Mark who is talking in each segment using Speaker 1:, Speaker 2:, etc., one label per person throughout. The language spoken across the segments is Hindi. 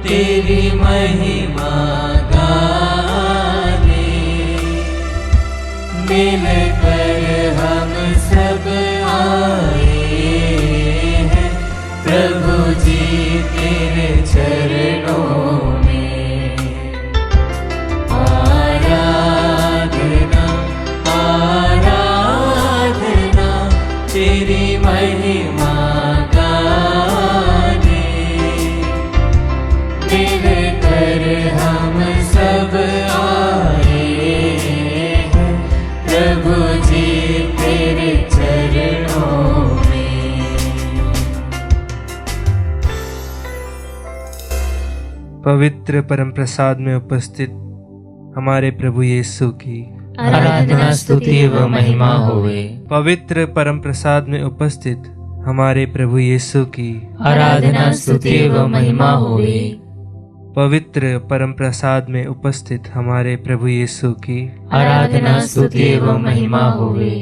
Speaker 1: तेरी महिमा गाने मिलकर हम सब आए हैं प्रभु जी तेरे चरणों में। आराधना आराधना तेरी महिमा हम सब आए हैं प्रभु जी तेरे चरणों में।
Speaker 2: पवित्र परम प्रसाद में उपस्थित हमारे प्रभु यीशु की
Speaker 1: आराधना स्तुति व महिमा होवे।
Speaker 2: पवित्र परम प्रसाद में उपस्थित हमारे प्रभु यीशु की
Speaker 1: आराधना स्तुति व महिमा होवे।
Speaker 2: पवित्र परम प्रसाद में उपस्थित हमारे प्रभु यीशु की
Speaker 1: आराधना स्तुति व महिमा होवे।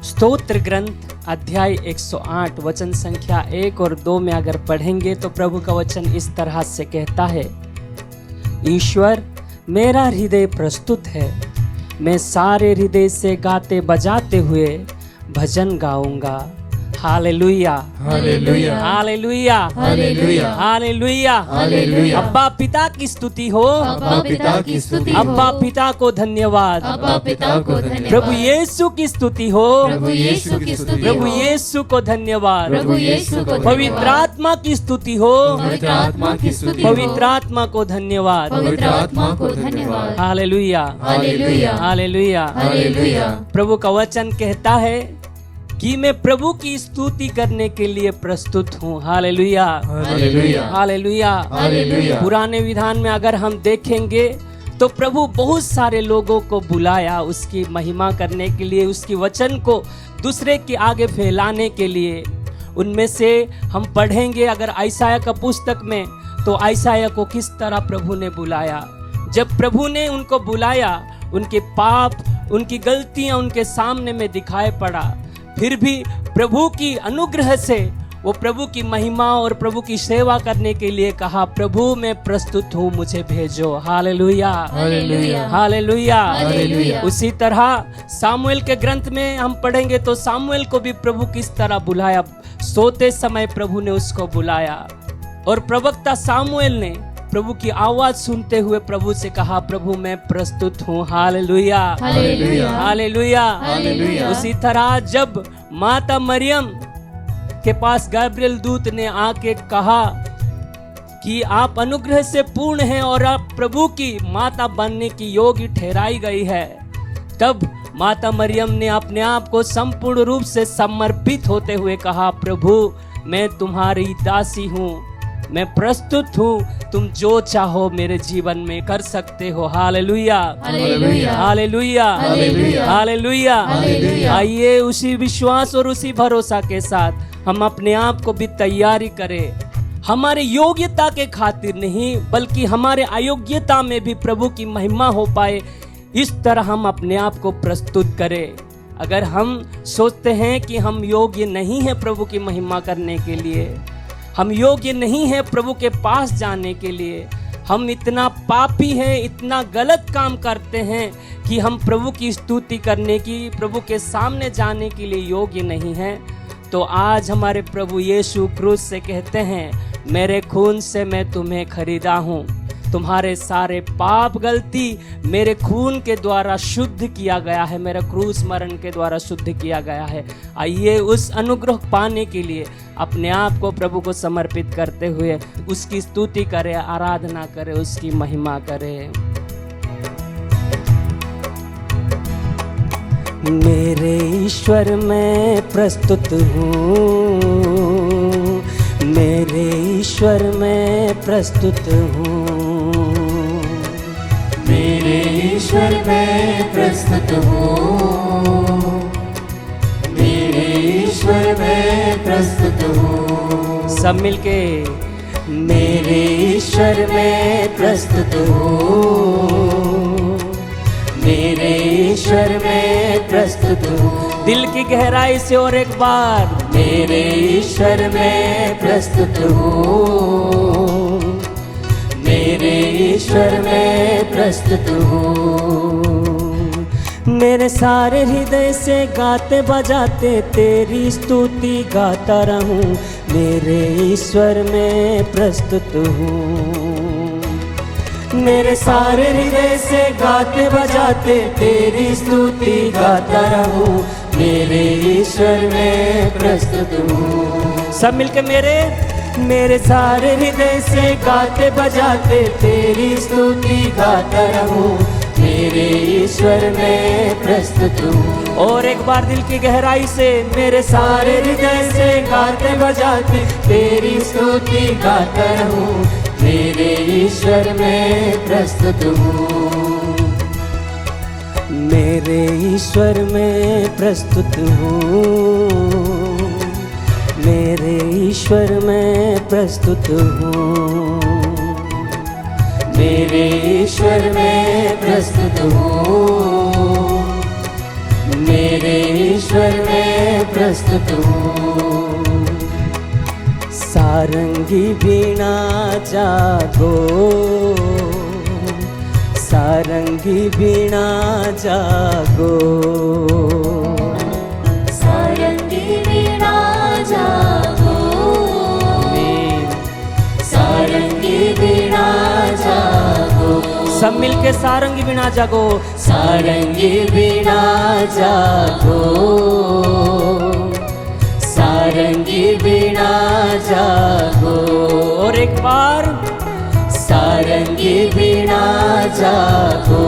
Speaker 3: स्तोत्र ग्रंथ अध्याय 108 वचन संख्या 1 और 2 में अगर पढ़ेंगे तो प्रभु का वचन इस तरह से कहता है, ईश्वर मेरा हृदय प्रस्तुत है, मैं सारे हृदय से गाते बजाते हुए भजन गाऊंगा। Hallelujah
Speaker 1: hallelujah
Speaker 3: hallelujah
Speaker 1: hallelujah
Speaker 3: hallelujah
Speaker 1: hallelujah.
Speaker 3: अब्बा पिता की स्तुति हो,
Speaker 1: अब्बा पिता की स्तुति हो,
Speaker 3: अब्बा पिता को धन्यवाद,
Speaker 1: अब्बा पिता को धन्यवाद।
Speaker 3: प्रभु यीशु की स्तुति हो,
Speaker 1: प्रभु यीशु की स्तुति
Speaker 3: प्रभु
Speaker 1: हो,
Speaker 3: यीशु को धन्यवाद,
Speaker 1: प्रभु यीशु को धन्यवाद।
Speaker 3: पवित्र आत्मा की स्तुति हो,
Speaker 1: पवित्र आत्मा की स्तुति हो,
Speaker 3: पवित्र आत्मा को धन्यवाद,
Speaker 1: पवित्र आत्मा को धन्यवाद।
Speaker 3: Hallelujah
Speaker 1: hallelujah
Speaker 3: hallelujah
Speaker 1: hallelujah.
Speaker 3: प्रभु का वचन कहता है कि मैं प्रभु की स्तुति करने के लिए प्रस्तुत हूँ। Hallelujah
Speaker 1: hallelujah
Speaker 3: hallelujah
Speaker 1: hallelujah.
Speaker 3: पुराने विधान में अगर हम देखेंगे तो प्रभु बहुत सारे लोगों को बुलाया उसकी महिमा करने के लिए, उसकी वचन को दूसरे के आगे फैलाने के लिए। उनमें से हम पढ़ेंगे अगर आयसाया का पुस्तक में, तो आयसाया को किस तरह प्रभु ने बुलाया। जब प्रभु ने उनको बुलाया, उनके पाप, उनकी गलतियां उनके सामने में दिखाई पड़ा, फिर भी प्रभु की अनुग्रह से वो प्रभु की महिमा और प्रभु की सेवा करने के लिए कहा, प्रभु मैं प्रस्तुत हूँ, मुझे भेजो। Hallelujah
Speaker 1: hallelujah
Speaker 3: hallelujah
Speaker 1: hallelujah.
Speaker 3: उसी तरह सामुएल के ग्रंथ में हम पढ़ेंगे तो सामुएल को भी प्रभु किस तरह बुलाया। सोते समय प्रभु ने उसको बुलाया और प्रवक्ता सामुएल ने प्रभु की आवाज सुनते हुए प्रभु से कहा, प्रभु मैं प्रस्तुत हूँ। Hallelujah
Speaker 1: hallelujah
Speaker 3: hallelujah
Speaker 1: hallelujah.
Speaker 3: उसी तरह जब माता मरियम के पास गैब्रिएल दूत ने आके कहा कि आप अनुग्रह से पूर्ण हैं और आप प्रभु की माता बनने की योग्य ठहराई गई है, तब माता मरियम ने अपने आप को संपूर्ण रूप से समर्पित होते हुए कहा, प्रभु मैं तुम्हारी दासी हूँ, मैं प्रस्तुत हूँ, तुम जो चाहो मेरे जीवन में कर सकते हो। Hallelujah
Speaker 1: hallelujah
Speaker 3: hallelujah
Speaker 1: hallelujah
Speaker 3: hallelujah.
Speaker 1: Hallelujah.
Speaker 3: आइए उसी विश्वास और उसी भरोसा के साथ हम अपने आप को भी तैयारी करें, हमारे योग्यता के खातिर नहीं बल्कि हमारे अयोग्यता में भी प्रभु की महिमा हो पाए, इस तरह हम अपने आप को प्रस्तुत करें। अगर हम सोचते हैं कि हम योग्य नहीं हैं प्रभु की महिमा करने के लिए, हम योग्य नहीं हैं प्रभु के पास जाने के लिए, हम इतना पापी हैं, इतना गलत काम करते हैं कि हम प्रभु की स्तुति करने की, प्रभु के सामने जाने के लिए योग्य नहीं हैं, तो आज हमारे प्रभु यीशु क्रूस से कहते हैं, मेरे खून से मैं तुम्हें खरीदा हूँ, तुम्हारे सारे पाप गलती मेरे खून के द्वारा शुद्ध किया गया है, मेरे क्रूस मरण के द्वारा शुद्ध किया गया है। आइए उस अनुग्रह पाने के लिए अपने आप को प्रभु को समर्पित करते हुए उसकी स्तुति करें, आराधना करें, उसकी महिमा करें। मेरे ईश्वर मैं प्रस्तुत हूँ, मेरे ईश्वर मैं प्रस्तुत हूँ,
Speaker 1: मेरे ईश्वर मैं प्रस्तुत हूँ, मेरे ईश्वर
Speaker 3: सब मिलके मेरे ईश्वर में प्रस्तुत हूँ, मेरे ईश्वर में प्रस्तुत हूँ। दिल की गहराई से और एक बार मेरे ईश्वर में प्रस्तुत हूँ, मेरे ईश्वर में प्रस्तुत हूँ। मेरे सारे हृदय से गाते बजाते तेरी स्तुति गाता रहूं, मेरे ईश्वर में प्रस्तुत हूँ। मेरे सारे हृदय से गाते बजाते तेरी स्तुति गाता रहूं, मेरे ईश्वर में प्रस्तुत हूँ। सब मिलके मेरे सारे हृदय से गाते बजाते तेरी स्तुति गाता रहूं, मेरे ईश्वर में प्रस्तुत हूँ। और एक बार दिल की गहराई से मेरे सारे हृदय से गाते बजाते तेरी स्तुति गाता रहूं, मेरे ईश्वर में प्रस्तुत हूँ, मेरे ईश्वर में प्रस्तुत हूँ, मेरे ईश्वर में प्रस्तुत हूँ, मेरे ईश्वर में प्रस्तुत हूँ, मेरे ईश्वर में प्रस्तुत हूँ। सारंगी बीणा जागो, सारंगी बीणा जागो,
Speaker 1: सारंगी बीणा जागो, सारंगी बीणा जागो।
Speaker 3: सब मिलके सारंगी बीणा जागो,
Speaker 1: सारंगी बीणा जागो, सारंगी बीणा जागो।
Speaker 3: और एक बार
Speaker 1: सारंगी बीणा जागो,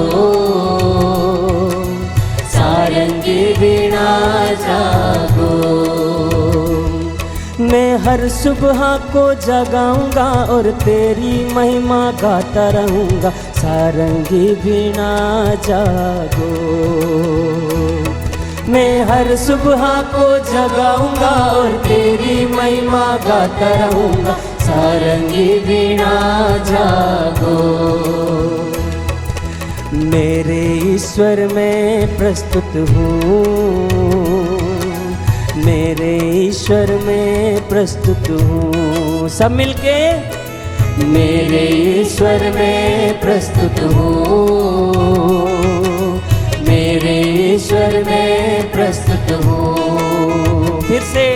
Speaker 1: सारंगी बीणा जागो।
Speaker 3: मैं हर सुबह को जगाऊंगा और तेरी महिमा गाता रहूंगा, सारंगी बीणा जागो। मैं हर सुबह को जगाऊंगा और तेरी महिमा गाता रहूंगा, सारंगी बीणा जागो। मेरे ईश्वर में प्रस्तुत हूँ, मेरे ईश्वर में प्रस्तुत हूँ। सब मिलके
Speaker 1: मेरे ईश्वर में प्रस्तुत हूँ, मेरे ईश्वर में प्रस्तुत हूँ।
Speaker 3: फिर से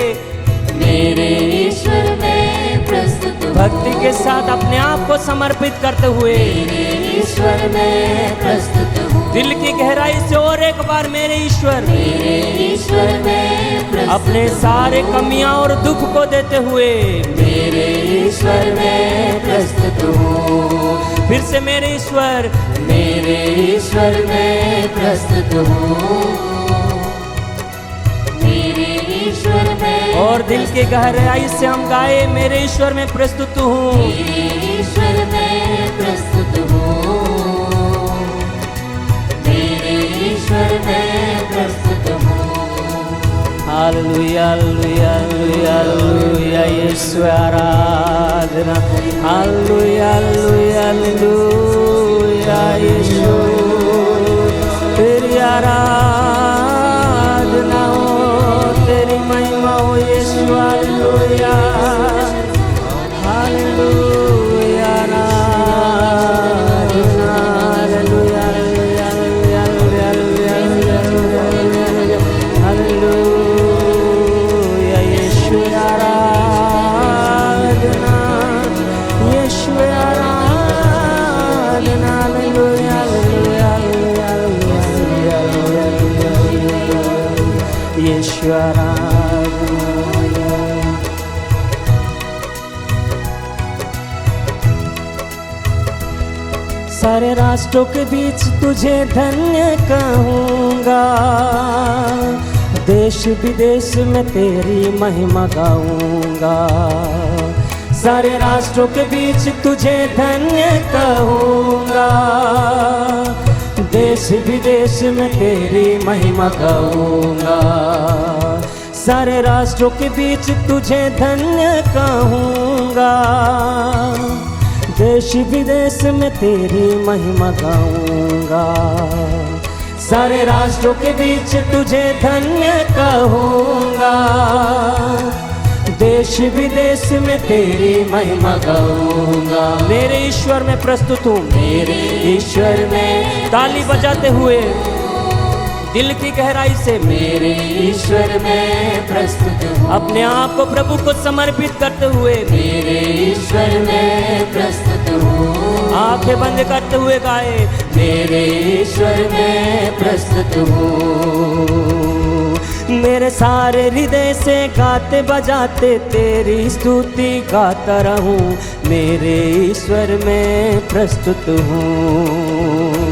Speaker 1: मेरे ईश्वर में प्रस्तुत हूँ।
Speaker 3: भक्ति के साथ अपने आप को समर्पित करते हुए
Speaker 1: मेरे ईश्वर में प्रस्तुत हूँ।
Speaker 3: दिल की गहराई से और एक बार मेरे ईश्वर
Speaker 1: में प्रस्तुत
Speaker 3: अपने सारे कमियां और दुख को देते हुए
Speaker 1: मेरे ईश्वर में प्रस्तुत हूँ।
Speaker 3: फिर से मेरे ईश्वर
Speaker 1: में प्रस्तुत हूँ, मेरे ईश्वर में।
Speaker 3: और दिल की गहराई से हम गाए मेरे ईश्वर में प्रस्तुत हूँ,
Speaker 1: मेरे ईश्वर में प्रस्तुत हूँ, मेरे ईश्वर में प्रस्तुत हूँ।
Speaker 3: हालेलुया हालेलुया हालेलुया हालेलुया यीशु आराधना, हालेलुया हालेलुया हालेलुया यीशु तेरी आराधना हो, तेरी महिमा हो यीशु, हालेलुया हालेलुया आराधना, हालेलुया हालेलुया हालेलुया यीशु आराधना, यीशु आराधना, हालेलुया हालेलुया हालेलुया यीशु आराधना। सारे राष्ट्रों के बीच तुझे धन्य कहूँगा, देश विदेश में तेरी महिमा गाऊंगा। सारे राष्ट्रों के बीच तुझे धन्य कहूँगा, देश विदेश में तेरी महिमा गाऊंगा। सारे राष्ट्रों के बीच तुझे धन्य कहूँगा, देश विदेश में तेरी महिमा गाऊंगा। सारे राष्ट्रों के बीच तुझे धन्य कहूँगा, देश विदेश में तेरी महिमा गाऊंगा। मेरे ईश्वर में प्रस्तुत हूँ, मेरे ईश्वर में, ताली बजाते हुए दिल की गहराई से मेरे ईश्वर में प्रस्तुत हूँ। अपने आप को प्रभु को समर्पित करते हुए मेरे ईश्वर में प्रस्तुत हूँ। आंखें बंद करते हुए गाए, मेरे ईश्वर में प्रस्तुत हूँ। मेरे सारे हृदय से गाते बजाते तेरी स्तुति गाता रहूं, मेरे ईश्वर में प्रस्तुत हूँ।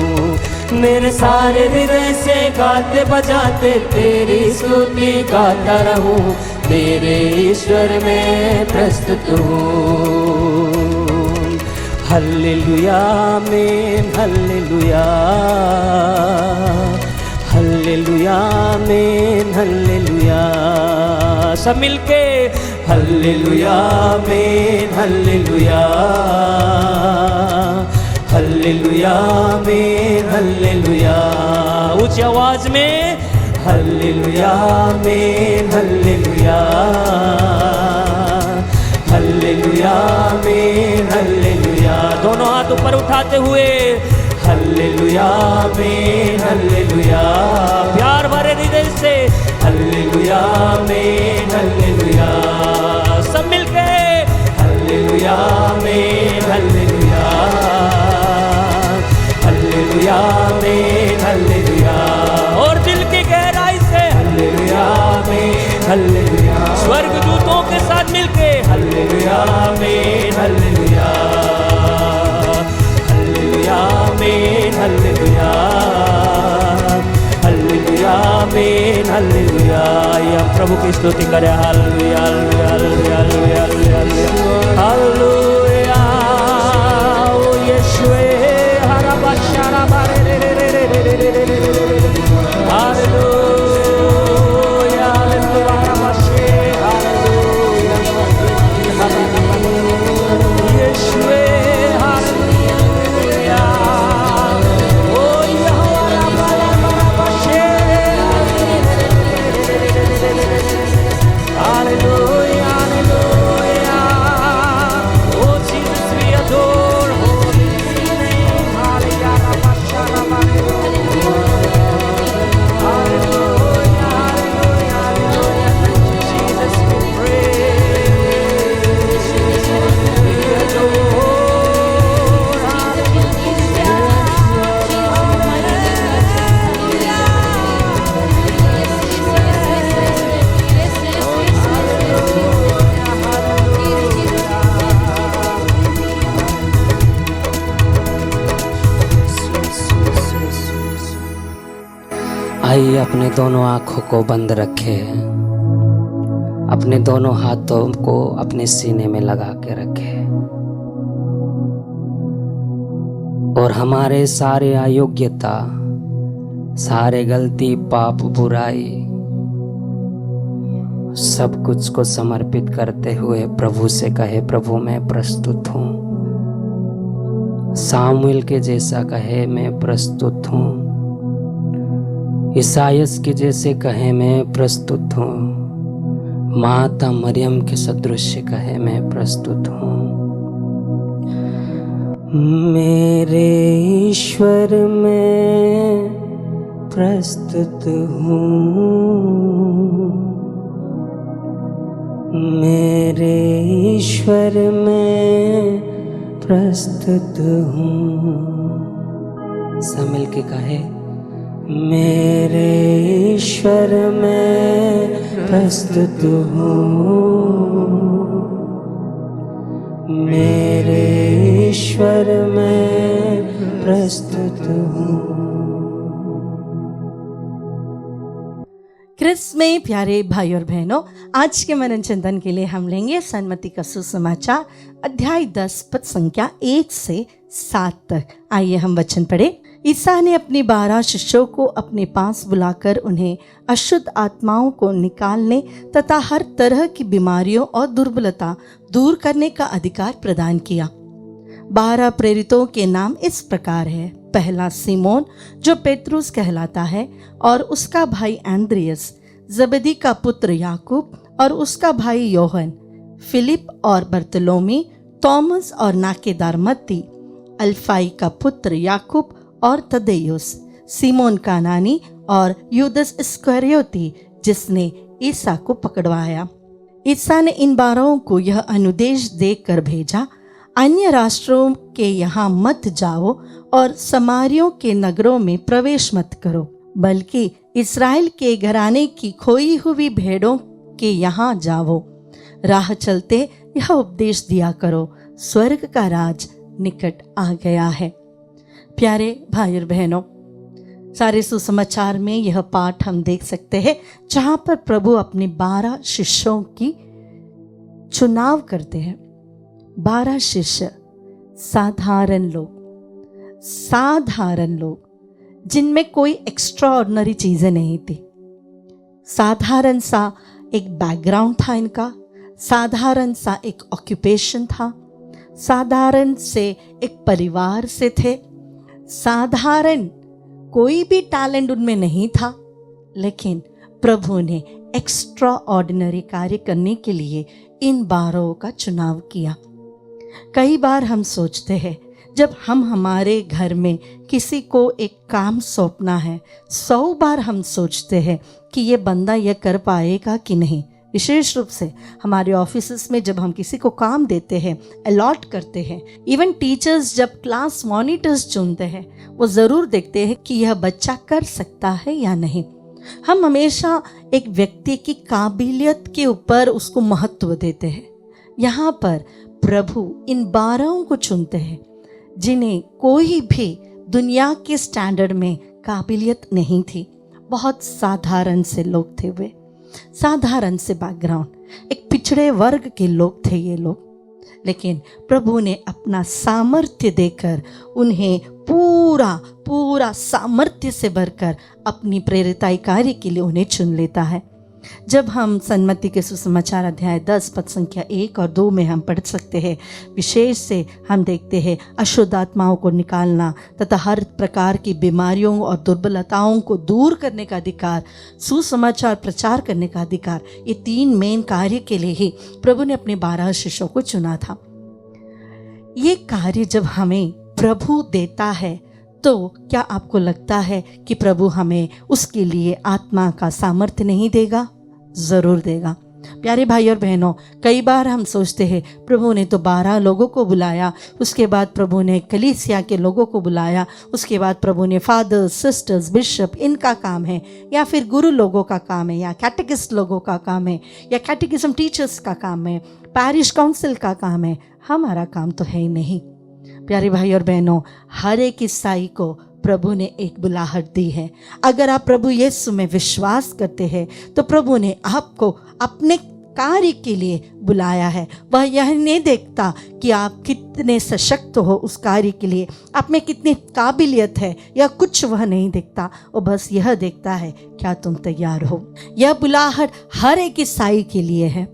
Speaker 3: मेरे सारे हृदय से गाते बजाते तेरी स्तुति गाता रहूं, मेरे ईश्वर में प्रस्तुत हूँ। हल्लेलुया आमीन, हल्लेलुया, हल्लेलुया आमीन, हल्लेलुया। सब मिलके हल्लेलुया आमीन, हल्लेलुया, हल्लेलुया आमीन, हल्लेलुया। ऊंची आवाज में हल्लेलुया आमीन, हल्लेलुया, हल्लेलुया आमीन, हल्लेलुया। दोनों हाथ ऊपर उठाते हुए हल्लेलुया आमीन, हल्लेलुया, प्यार भरे हृदय से हल्लेलुया आमीन, हल्लेलुया। सब मिलके हल्लेलुया आमीन, हल्लेलुया, हल्लेलुया आमीन, हल्लेलुया। और दिल की गहराई से हल्लेलुया आमीन, हल्लेलुया। स्वर्गदूतों के साथ मिलके हल्लेलुया आमीन, हल्लेलुया, आमीन, हल्लेलुया, हल्लेलुया आमीन, हल्लेलुया। आइए हम प्रभु की स्तुति करें। Hallelujah, hallelujah, hallelujah, hallelujah, hallelujah. ओ यीशुए हरा बशारा बारे रे रे रे रे रे रे रे रे। हालेलुया, हालेलुया, बशे, हालेलुया, यीशुए आइए अपने दोनों आंखों को बंद रखे, अपने दोनों हाथों को अपने सीने में लगा के रखे और हमारे सारे अयोग्यता, सारे गलती, पाप, बुराई, सब कुछ को समर्पित करते हुए प्रभु से कहे, प्रभु मैं प्रस्तुत हूँ। सामुएल के जैसा कहे, मैं प्रस्तुत हूँ। ईसायास के जैसे कहे, मैं प्रस्तुत हूँ। माता मरियम के सदृश कहे, मैं प्रस्तुत हूँ। मेरे ईश्वर में प्रस्तुत हूँ, मेरे ईश्वर में प्रस्तुत हूँ। सब मिल के कहे, मेरे ईश्वर में प्रस्तुत हूँ, मेरे ईश्वर में प्रस्तुत हूँ।
Speaker 4: क्रिस्त में प्यारे भाई और बहनों, आज के मनन चिंतन के लिए हम लेंगे सन्मति का सुसमाचार अध्याय 10 पद संख्या 1 से 7 तक। आइए हम वचन पढ़े। ईसा ने अपनी 12 शिष्यों को अपने पास बुलाकर उन्हें अशुद्ध आत्माओं को निकालने तथा हर तरह की बीमारियों और दुर्बलता दूर करने का अधिकार प्रदान किया। 12 प्रेरितों के नाम इस प्रकार है। पहला सिमोन, जो पेत्रुस कहलाता है, और उसका भाई एंद्रियस, जबदी का पुत्र याकूब और उसका भाई योहन, फिलिप और बर्तलोमी, थॉमस और नाकेदार मत्ती, अल्फाई का पुत्र याकूब और तदेयुस, सीमोन कानानी और यूदस इस्करियोती जिसने ईसा को पकड़वाया। ईसा ने इन 12 को यह अनुदेश देकर भेजा, अन्य राष्ट्रों के यहाँ मत जाओ और समारियों के नगरों में प्रवेश मत करो, बल्कि इस्राएल के घराने की खोई हुई भेड़ों के यहाँ जाओ। राह चलते यह उपदेश दिया करो, स्वर्ग का राज निकट आ गया है। प्यारे भाई और बहनों, सारे सुसमाचार में यह पाठ हम देख सकते हैं जहां पर प्रभु अपने 12 शिष्यों की चुनाव करते हैं। 12 शिष्य साधारण लोग जिनमें कोई एक्स्ट्रा ऑर्डिनरी चीजें नहीं थी। साधारण सा एक बैकग्राउंड था इनका, साधारण सा एक ऑक्यूपेशन था, साधारण से एक परिवार से थे, साधारण कोई भी टैलेंट उनमें नहीं था, लेकिन प्रभु ने एक्स्ट्रा ऑर्डिनरी कार्य करने के लिए इन 12 का चुनाव किया। कई बार हम सोचते हैं जब हम हमारे घर में किसी को एक काम सौंपना है, 100 बार हम सोचते हैं कि ये बंदा यह कर पाएगा कि नहीं। विशेष रूप से हमारे ऑफिसेस में जब हम किसी को काम देते हैं, अलॉट करते हैं, इवन टीचर्स जब क्लास मॉनिटर्स चुनते हैं, वो ज़रूर देखते हैं कि यह बच्चा कर सकता है या नहीं। हम हमेशा एक व्यक्ति की काबिलियत के ऊपर उसको महत्व देते हैं। यहाँ पर प्रभु इन 12 को चुनते हैं जिन्हें कोई भी दुनिया के स्टैंडर्ड में काबिलियत नहीं थी। बहुत साधारण से लोग थे, वे साधारण से बैकग्राउंड, एक पिछड़े वर्ग के लोग थे ये लोग, लेकिन प्रभु ने अपना सामर्थ्य देकर उन्हें पूरा सामर्थ्य से भरकर अपनी प्रेरिताई कार्य के लिए उन्हें चुन लेता है। जब हम सन्मति के सुसमाचार अध्याय 10 पद संख्या 1 और 2 में हम पढ़ सकते हैं, विशेष से हम देखते हैं अशुद्ध आत्माओं को निकालना तथा हर प्रकार की बीमारियों और दुर्बलताओं को दूर करने का अधिकार, सुसमाचार प्रचार करने का अधिकार, ये 3 मेन कार्य के लिए ही प्रभु ने अपने 12 शिष्यों को चुना था। ये कार्य जब हमें प्रभु देता है तो क्या आपको लगता है कि प्रभु हमें उसके लिए आत्मा का सामर्थ्य नहीं देगा? ज़रूर देगा। प्यारे भाई और बहनों, कई बार हम सोचते हैं प्रभु ने तो 12 लोगों को बुलाया, उसके बाद प्रभु ने कलीसिया के लोगों को बुलाया, उसके बाद प्रभु ने फादर्स, सिस्टर्स, बिशप, इनका काम है, या फिर गुरु लोगों का काम है, या कैटेकिस्ट लोगों का काम है, या कैटेकिज्म टीचर्स का काम है, पैरिश काउंसिल का काम है। हमारा काम तो है ही नहीं। प्यारे भाई और बहनों, हर एक ईसाई को प्रभु ने एक बुलाहट दी है। अगर आप प्रभु यीशु में विश्वास करते हैं तो प्रभु ने आपको अपने कार्य के लिए बुलाया है। वह यह नहीं देखता कि आप कितने सशक्त हो उस कार्य के लिए, आप में कितनी काबिलियत है या कुछ, वह नहीं देखता। वो बस यह देखता है क्या तुम तैयार हो। यह बुलाहट हर एक ईसाई के लिए है।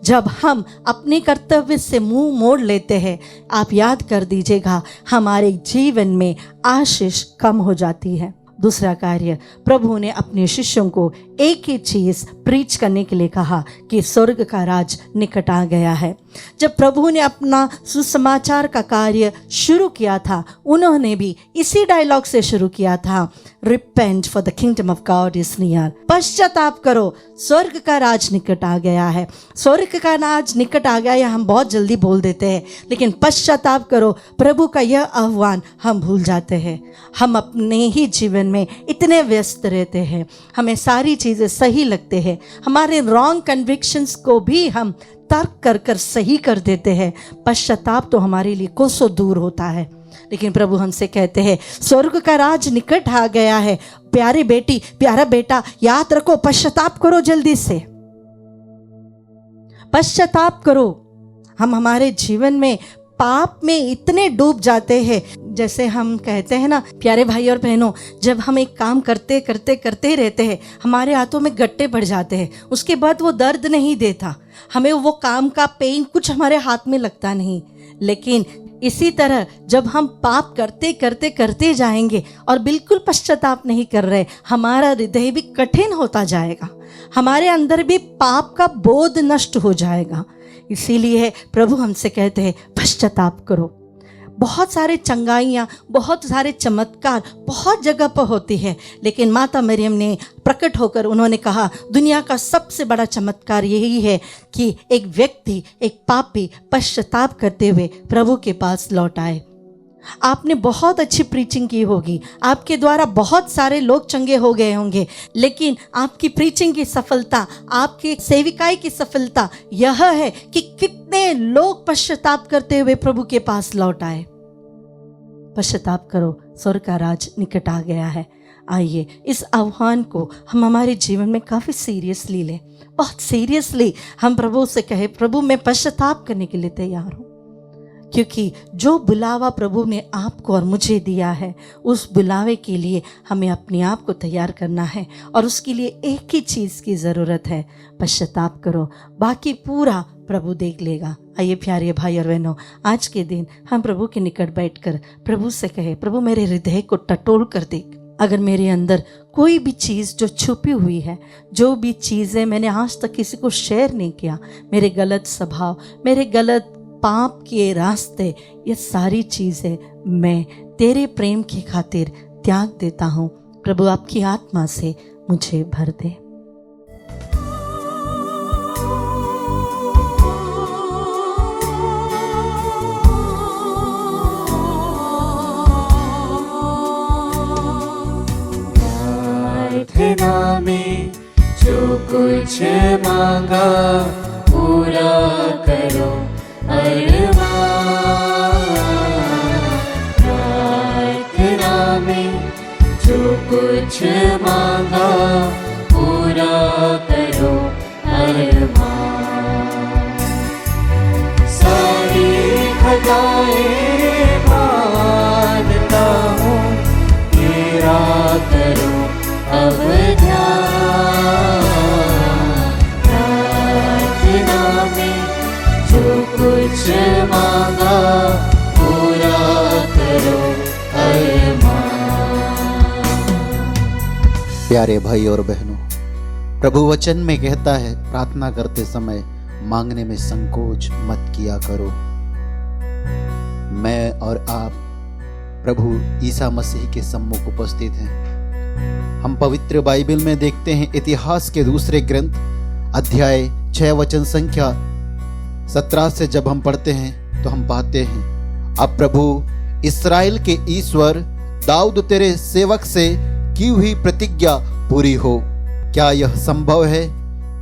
Speaker 4: जब हम अपने कर्तव्य से मुंह मोड़ लेते हैं, आप याद कर दीजिएगा, हमारे जीवन में आशीष कम हो जाती है। दूसरा कार्य, प्रभु ने अपने शिष्यों को एक ही चीज प्रीच करने के लिए कहा कि स्वर्ग का राज निकट आ गया है। जब प्रभु ने अपना सुसमाचार का कार्य शुरू किया था, उन्होंने भी इसी डायलॉग से शुरू किया था, repent for the kingdom of God is near. पश्चाताप करो, स्वर्ग का राज निकट आ गया है। स्वर्ग का राज निकट आ गया है हम बहुत जल्दी बोल देते हैं, लेकिन पश्चाताप करो, प्रभु का यह आह्वान हम भूल जाते हैं। हम अपने ही जीवन में इतने व्यस्त रहते हैं, हमें सारी चीजें सही लगते हैं, हमारे रॉन्ग कन्विक्शंस को भी हम तर्क कर कर सही कर देते हैं। पश्चाताप तो हमारे लिए कोसों दूर होता है, लेकिन प्रभु हमसे कहते हैं स्वर्ग का राज निकट आ गया है। प्यारी बेटी, प्यारा बेटा, याद रखो, पश्चाताप करो, जल्दी से पश्चाताप करो। हम हमारे जीवन में पाप में इतने डूब जाते हैं, जैसे हम कहते हैं ना प्यारे भाई और बहनों, जब हम एक काम करते करते करते रहते हैं, हमारे हाथों में गट्टे पड़ जाते हैं, उसके बाद वो दर्द नहीं देता, हमें वो काम का पेन कुछ हमारे हाथ में लगता नहीं। लेकिन इसी तरह जब हम पाप करते करते करते जाएंगे और बिल्कुल पश्चाताप नहीं कर रहे, हमारा हृदय भी कठिन होता जाएगा, हमारे अंदर भी पाप का बोध नष्ट हो जाएगा। इसीलिए प्रभु हमसे कहते हैं पश्चाताप करो। बहुत सारे चंगाइयाँ, बहुत सारे चमत्कार बहुत जगह पर होती है, लेकिन माता मरियम ने प्रकट होकर उन्होंने कहा दुनिया का सबसे बड़ा चमत्कार यही है कि एक व्यक्ति, एक पापी पश्चाताप करते हुए प्रभु के पास लौट आए। आपने बहुत अच्छी प्रीचिंग की होगी, आपके द्वारा बहुत सारे लोग चंगे हो गए होंगे, लेकिन आपकी प्रीचिंग की सफलता, आपकी सेविकाई की सफलता यह है कि कितने लोग पश्चाताप करते हुए प्रभु के पास लौट आए। पश्चाताप करो, स्वर्ग का राज निकट आ गया है। आइए इस आह्वान को हम हमारे जीवन में काफ़ी सीरियसली लें, बहुत सीरियसली हम प्रभु से कहें प्रभु मैं पश्चाताप करने के लिए तैयार हूँ, क्योंकि जो बुलावा प्रभु ने आपको और मुझे दिया है उस बुलावे के लिए हमें अपने आप को तैयार करना है, और उसके लिए एक ही चीज़ की ज़रूरत है, पश्चाताप करो, बाकी पूरा प्रभु देख लेगा। आइए प्यारे भाई और बहनों, आज के दिन हम प्रभु के निकट बैठकर प्रभु से कहे प्रभु मेरे हृदय को टटोल कर देख, अगर मेरे अंदर कोई भी चीज़ जो छुपी हुई है, जो भी चीज़ें मैंने आज तक किसी को शेयर नहीं किया, मेरे गलत स्वभाव, मेरे गलत पाप के रास्ते, ये सारी चीज़ें मैं तेरे प्रेम की खातिर त्याग देता हूँ। प्रभु आपकी आत्मा से मुझे भर दे।
Speaker 1: प्रार्थना में जो कुछ मांगा पूरा करो प्रार्थना में जो कुछ मांगा पूरा करो सारी खताएं मानता हूँ, तेरा करो अब ध्यान। प्रार्थना में जो कुछ मांगा पूरा करो
Speaker 5: प्यारे भाई और बहनों, प्रभु वचन में कहता है प्रार्थना करते समय मांगने में संकोच मत किया करो। मैं और आप प्रभु ईसा मसीह के सम्मुख उपस्थित हैं। हम पवित्र बाइबल में देखते हैं इतिहास के दूसरे ग्रंथ अध्याय 6 वचन संख्या 17 से जब हम पढ़ते हैं तो हम पाते हैं अब प्रभु इस्राएल के ईश्वर दाऊद तेरे सेवक से की हुई प्रतिज्ञा पूरी हो। क्या यह संभव है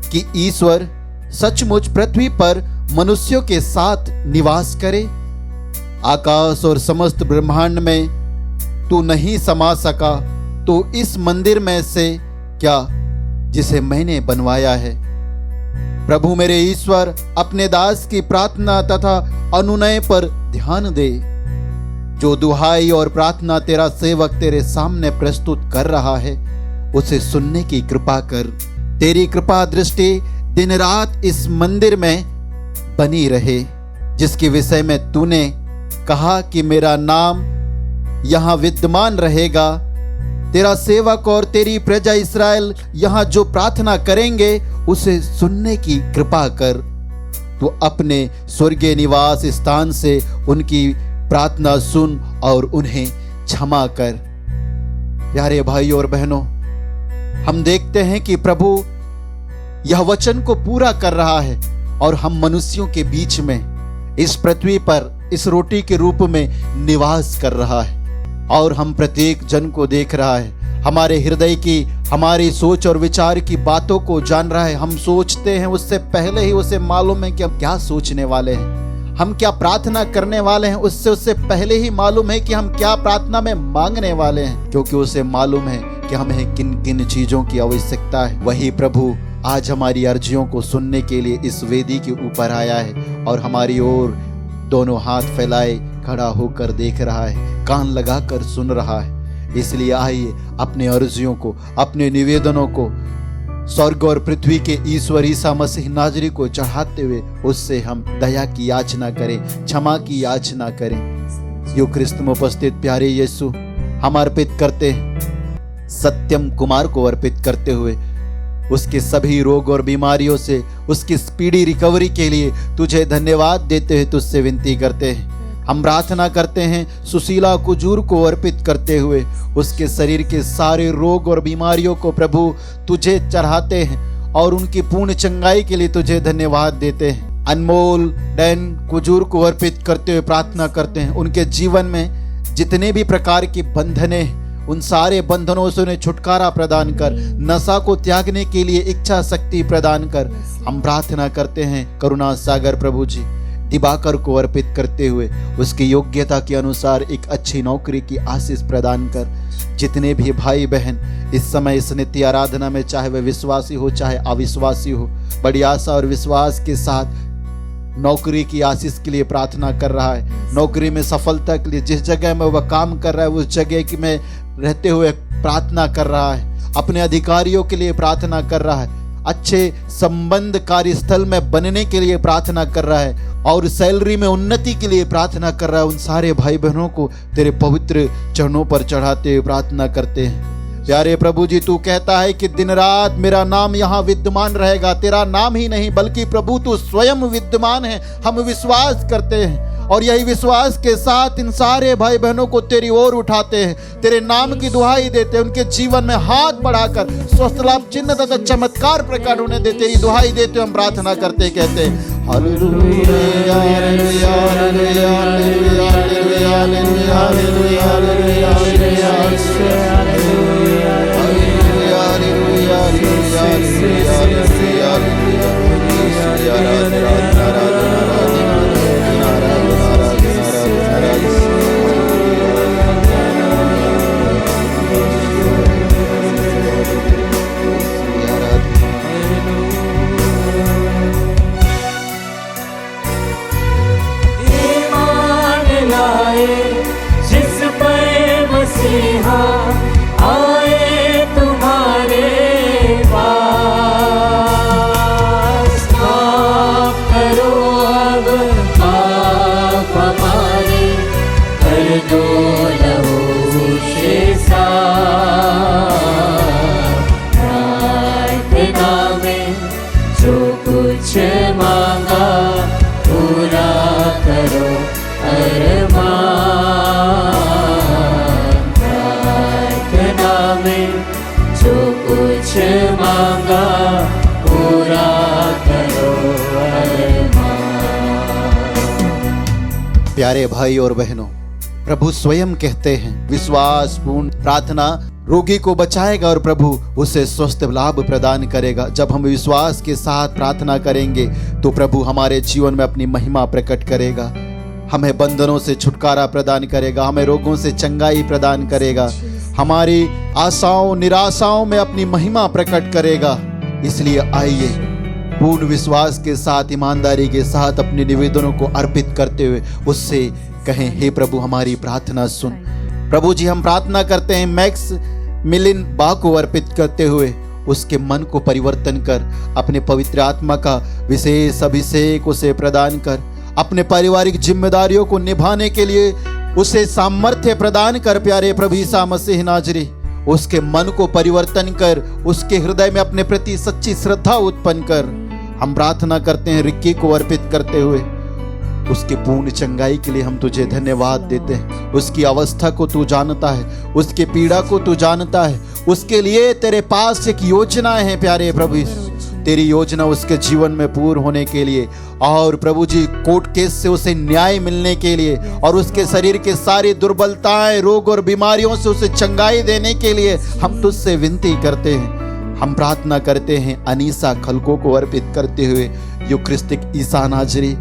Speaker 5: कि ईश्वर सचमुच पृथ्वी पर मनुष्यों के साथ निवास करे? आकाश और समस्त ब्रह्मांड में तू नहीं समा सका तो इस मंदिर में से क्या जिसे मैंने बनवाया है? प्रभु मेरे ईश्वर अपने दास की प्रार्थना तथा अनुनय पर ध्यान दे। जो दुहाई और प्रार्थना तेरा सेवक तेरे सामने प्रस्तुत कर रहा है उसे सुनने की कृपा कर। तेरी कृपा दृष्टि दिन रात इस मंदिर में बनी रहे, जिसके विषय में तूने कहा कि मेरा नाम यहाँ विद्यमान रहेगा। तेरा सेवक और तेरी प्रजा इस्राएल यहाँ जो प्रार्थना करेंगे उसे सुनने की कृपा कर। तू अपने स्वर्गीय निवास स्थान से उनकी प्रार्थना सुन और उन्हें क्षमा कर। प्यारे भाई और बहनों, हम देखते हैं कि प्रभु यह वचन को पूरा कर रहा है और हम मनुष्यों के बीच में इस पृथ्वी पर इस रोटी के रूप में निवास कर रहा है और हम प्रत्येक जन को देख रहा है। हमारे हृदय की, हमारी सोच और विचार की बातों को जान रहा है। हम सोचते हैं उससे पहले ही उसे मालूम है कि हम क्या सोचने वाले हैं, हम क्या प्रार्थना करने वाले हैं, उससे पहले ही मालूम है कि हम क्या प्रार्थना में मांगने वाले हैं, क्योंकि उसे मालूम है कि हमें किन किन चीजों की आवश्यकता है। वही प्रभु आज हमारी अर्जियों को सुनने के लिए इस वेदी के ऊपर आया है और हमारी ओर दोनों हाथ फैलाए खड़ा होकर देख रहा है, कान लगाकर सुन रहा है। इसलिए आइए अपने अर्जियों को, अपने निवेदनों को स्वर्ग और पृथ्वी के ईश्वर ईसा मसीह नाजरी को चढ़ाते हुए उससे हम दया की याचना करें, क्षमा की याचना करें। यूक्रिस्त में उपस्थित प्यारे यीशु, हम अर्पित करते हैं सत्यम कुमार को अर्पित करते हुए उसके सभी रोग और बीमारियों से उसकी स्पीडी रिकवरी के लिए तुझे धन्यवाद देते हुए तुझसे विनती करते हैं। हम प्रार्थना करते हैं सुशीला कुजूर को अर्पित करते हुए उसके शरीर के सारे रोग और बीमारियों को प्रभु तुझे चढ़ाते हैं और उनकी पूर्ण चंगाई के लिए तुझे धन्यवाद देते हैं। अनमोल डैन कुजूर को अर्पित करते हुए प्रार्थना करते हैं उनके जीवन में जितने भी प्रकार की बंधने, उन सारे बंधनों से उन्हें छुटकारा प्रदान कर, नशा को त्यागने के लिए इच्छा शक्ति प्रदान कर। हम प्रार्थना करते हैं करुणा सागर प्रभु जी दिवाकर को अर्पित करते हुए उसकी योग्यता के अनुसार एक अच्छी नौकरी की आशीष प्रदान कर। जितने भी भाई बहन इस समय इस नित्य आराधना में, चाहे वह विश्वासी हो चाहे अविश्वासी हो, बड़ी आशा और विश्वास के साथ नौकरी की आशीष के लिए प्रार्थना कर रहा है, नौकरी में सफलता के लिए जिस जगह में वह काम कर रहा है उस जगह की में रहते हुए प्रार्थना कर रहा है, अपने अधिकारियों के लिए प्रार्थना कर रहा है, अच्छे संबंध कार्यस्थल में बनने के लिए प्रार्थना कर रहा है और सैलरी में उन्नति के लिए प्रार्थना कर रहा है। उन सारे भाई बहनों को तेरे पवित्र चरणों पर चढ़ाते हुए प्रार्थना करते हैं। प्यारे प्रभु जी, तू कहता है कि दिन रात मेरा नाम यहाँ विद्यमान रहेगा। तेरा नाम ही नहीं बल्कि प्रभु तू स्वयं विद्यमान है। हम विश्वास करते हैं और यही विश्वास के साथ इन सारे भाई बहनों को तेरी ओर उठाते हैं, तेरे नाम की दुहाई देते हैं, उनके जीवन में हाथ बढ़ाकर स्वस्थ लाभ चिन्ह तथा चमत्कार प्रकट होने दे, तेरी दुहाई देते हम प्रार्थना करते कहते हैं hallelujah hallelujah hallelujah hallelujah hallelujah hallelujah hallelujah
Speaker 1: जिस पर मसीहा आए तुम्हारे पास, माफ करो अब पाप हमारे, कर दो लहू से साफ। प्रार्थना में जो कुछ मांगा पूरा करो अरमान। प्रार्थना में जो कुछ मांगा पूरा करो अरमान।
Speaker 5: प्यारे भाई और बहनों, प्रभु स्वयं कहते हैं विश्वासपूर्ण प्रार्थना रोगी को बचाएगा और प्रभु उसे स्वस्थ लाभ प्रदान करेगा। जब हम विश्वास के साथ प्रार्थना करेंगे तो प्रभु हमारे जीवन में अपनी महिमा प्रकट करेगा, हमें बंधनों से छुटकारा प्रदान करेगा, हमें रोगों से चंगाई प्रदान करेगा, हमारी आशाओं निराशाओं में अपनी महिमा प्रकट करेगा। इसलिए आइए पूर्ण विश्वास के साथ, ईमानदारी के साथ अपने निवेदनों को अर्पित करते हुए उससे कहें, हे प्रभु हमारी प्रार्थना सुन। प्रभु जी, हम प्रार्थना करते हैं मैक्स मिलिन बा को अर्पित करते हुए उसके मन को परिवर्तन कर, अपने पवित्र आत्मा का विशेष अभिषेक उसे प्रदान कर, अपने पारिवारिक जिम्मेदारियों को निभाने के लिए उसे सामर्थ्य प्रदान कर। प्यारे प्रभु ईसा मसीह नाजरी, उसके मन को परिवर्तन कर, उसके हृदय में अपने प्रति सच्ची श्रद्धा उत्पन्न कर। हम प्रार्थना करते हैं रिक्की को अर्पित करते हुए उसकी पूर्ण चंगाई के लिए हम तुझे धन्यवाद देते हैं। उसकी अवस्था को तू जानता है, उसकी पीड़ा को तू जानता है, उसके लिए तेरे पास एक योजना है। प्यारे प्रभु, तेरी योजना उसके जीवन में पूर्ण होने के लिए और प्रभु जी कोर्ट केस से उसे न्याय मिलने के लिए और उसके शरीर के सारी दुर्बलताएं, रोग और बीमारियों से उसे चंगाई देने के लिए हम तुझसे विनती करते हैं। हम प्रार्थना करते हैं अनीसा खलको को अर्पित करते हुए यूक्रिस्टिक ईसा नाजरी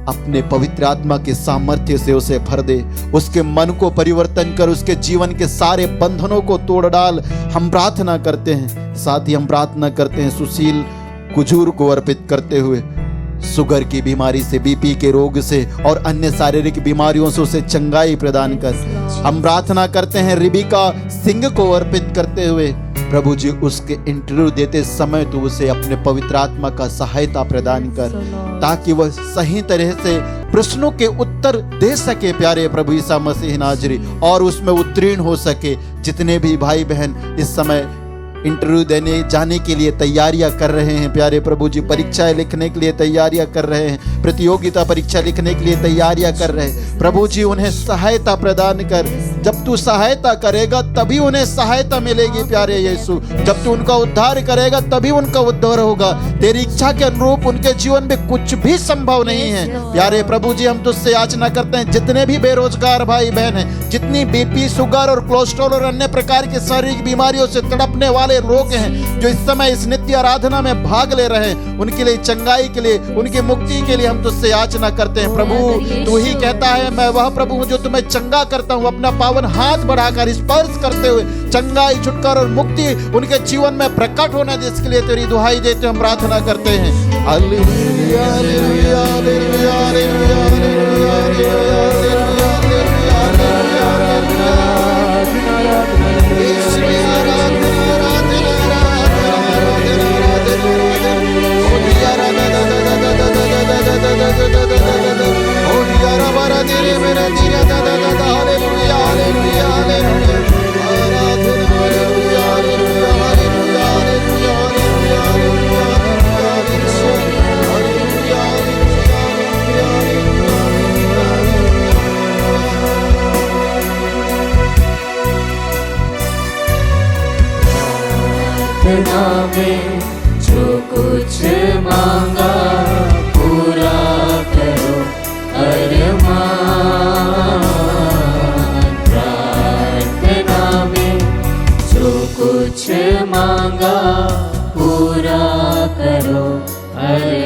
Speaker 5: अपने पवित्र आत्मा के सामर्थ्य से उसे भर दे, उसके मन को परिवर्तन कर, उसके जीवन के सारे बंधनों को तोड़ डाल। हम प्रार्थना करते हैं, साथ ही हम प्रार्थना करते हैं सुशील कुजूर को अर्पित करते हुए शुगर की बीमारी से, बीपी के रोग से और अन्य शारीरिक बीमारियों से उसे चंगाई प्रदान कर। हम प्रार्थना करते हैं रिबिका सिंह को अर्पित करते हुए, प्रभु जी उसके इंटरव्यू देते समय तो उसे अपने पवित्र आत्मा का सहायता प्रदान कर, ताकि वह सही तरह से प्रश्नों के उत्तर दे सके प्यारे प्रभु यीशु मसीह नाजरी, और उसमें उत्तीर्ण हो सके। जितने भी भाई बहन इस समय इंटरव्यू देने जाने के लिए तैयारियां कर रहे हैं प्यारे प्रभु जी, परीक्षाएं लिखने के लिए तैयारियां कर रहे हैं, प्रतियोगिता परीक्षा लिखने के लिए तैयारियां कर रहे हैं, प्रभु जी उन्हें सहायता प्रदान कर। जब तू सहायता करेगा तभी उन्हें सहायता मिलेगी प्यारे यीशु। जब तू उनका उद्धार करेगा तभी उनका उद्धार होगा। तेरी इच्छा के अनुरूप उनके जीवन में कुछ भी संभव नहीं है प्यारे प्रभु जी। हम तुझसे याचना करते हैं, जितने भी बेरोजगार भाई बहन हैं, जितनी बीपी, शुगर और कोलेस्ट्रॉल और अन्य प्रकार की शारीरिक बीमारियों से तड़पने वाले लोग हैं, जो इस समय इस नित्य आराधना में भाग ले रहे हैं, उनके लिए चंगाई के लिए, उनकी मुक्ति के लिए हम तुझसे याचना करते हैं। प्रभु तू ही कहता है, मैं वह प्रभु हूं जो तुम्हें चंगा करता हूं। अपना पावन हाथ बढ़ाकर स्पर्श करते हुए चंगाई, छुटकारा और मुक्ति उनके जीवन में प्रकट होना, जिसके लिए तेरी दुहाई देते हम प्रार्थना करते हैं। Hallelujah, hallelujah, hallelujah, hallelujah, hallelujah, hallelujah.
Speaker 1: प्रार्थना में जो कुछ मांगा पूरा करो अरमान। प्रार्थना में जो कुछ मांगा पूरा करो अरमान।